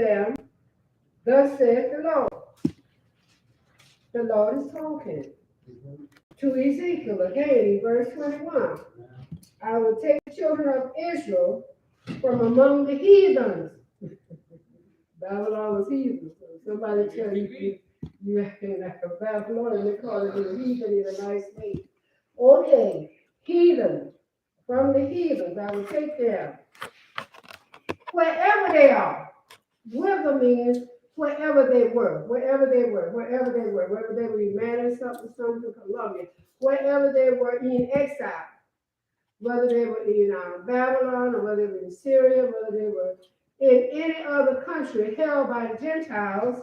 them, thus saith the Lord. The Lord is talking to Ezekiel again in verse 21. I will take the children of Israel from among the heathens. Babylon was heathen. So somebody tell you in Babylon, they call it a heathen in a nice way. Okay, heathen. From the heathens, I will take them. Wherever they are. Whether means wherever they were, wherever they were, whether they were in Madison, something, Columbia, wherever they were in exile, whether they were in Babylon, or whether they were in Syria, whether they were in any other country held by the Gentiles,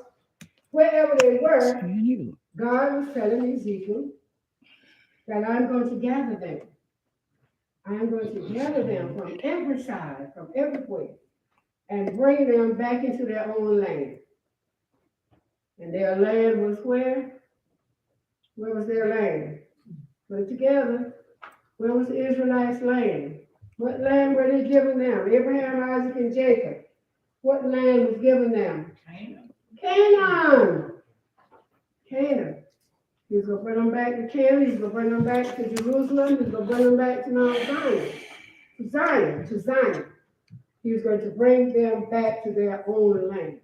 wherever they were, God was telling Ezekiel that I'm going to gather them. I'm going to gather them from every side, from everywhere, and bring them back into their own land. And their land was where? Where was their land? Put it together. Where was the Israelites' land? What land were they giving them? Abraham, Isaac, and Jacob. What land was given them? Canaan. Canaan. He was going to bring them back to Canaan. He's going to bring them back to Jerusalem. He's going to bring them back to Mount Zion. To Zion. He was going to bring them back to their own land.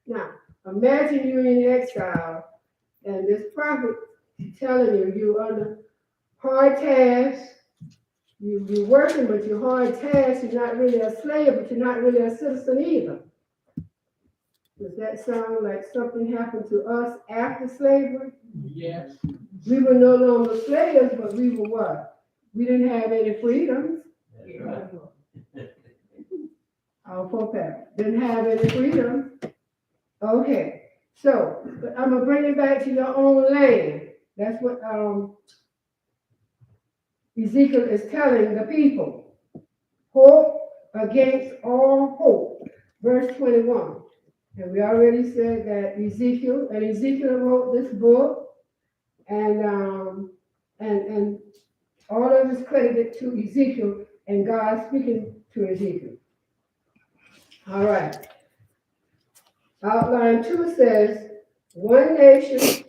Now, imagine you're in exile, and this prophet is telling you you're under hard tasks. You're working, but you're hard tasks. You're not really a slave, but you're not really a citizen either. Does that sound like something happened to us after slavery? Yes. We were no longer slaves, but we were what? We didn't have any freedoms. Right. Our forefathers didn't have any freedom. Okay, so I'm gonna bring it back to your own land. That's what Ezekiel is telling the people. Hope against all hope. Verse 21. And we already said that Ezekiel wrote this book, and all of it is credited to Ezekiel, and God speaking to Ezekiel. All right. Outline 2 says, one nation,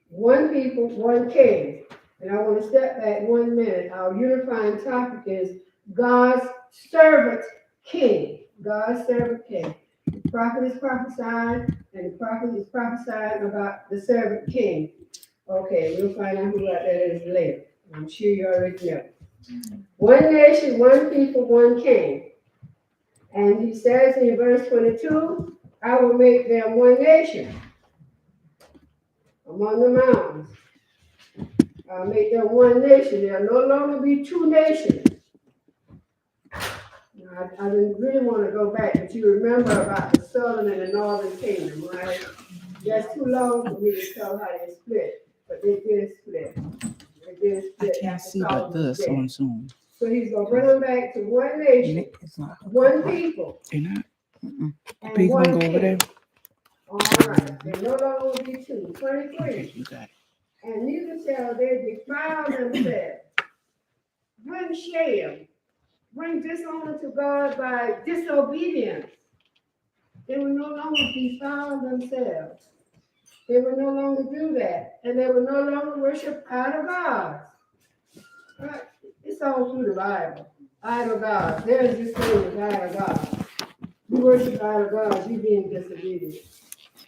one people, one king. And I want to step back 1 minute. Our unifying topic is God's servant king. God's servant king. The prophet is prophesying, and the prophet is prophesying about the servant king. Okay, we'll find out who that is later. I'm sure you already know. One nation, one people, one king. And he says in verse 22, I will make them one nation among the mountains. I'll make them one nation. There'll no longer be two nations. Now, I didn't really want to go back, but you remember about the southern and the northern kingdom, right? That's too long for me to tell how they split, but they did split. They did split. I can't see but this on Zoom. So he's going to bring them back to one nation, one people, They're not. and Big one one go over there. king. All right. There no longer will be two. 23. Okay, you got it. And neither shall they defile themselves. Bring shame. Bring dishonor to God by disobedience. They will no longer defile themselves. They will no longer do that. And they will no longer worship idol gods. Right? It's all through the Bible. Idol gods. There's this thing with idol gods. You worship idol gods, you being disobedient.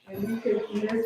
And you can, there's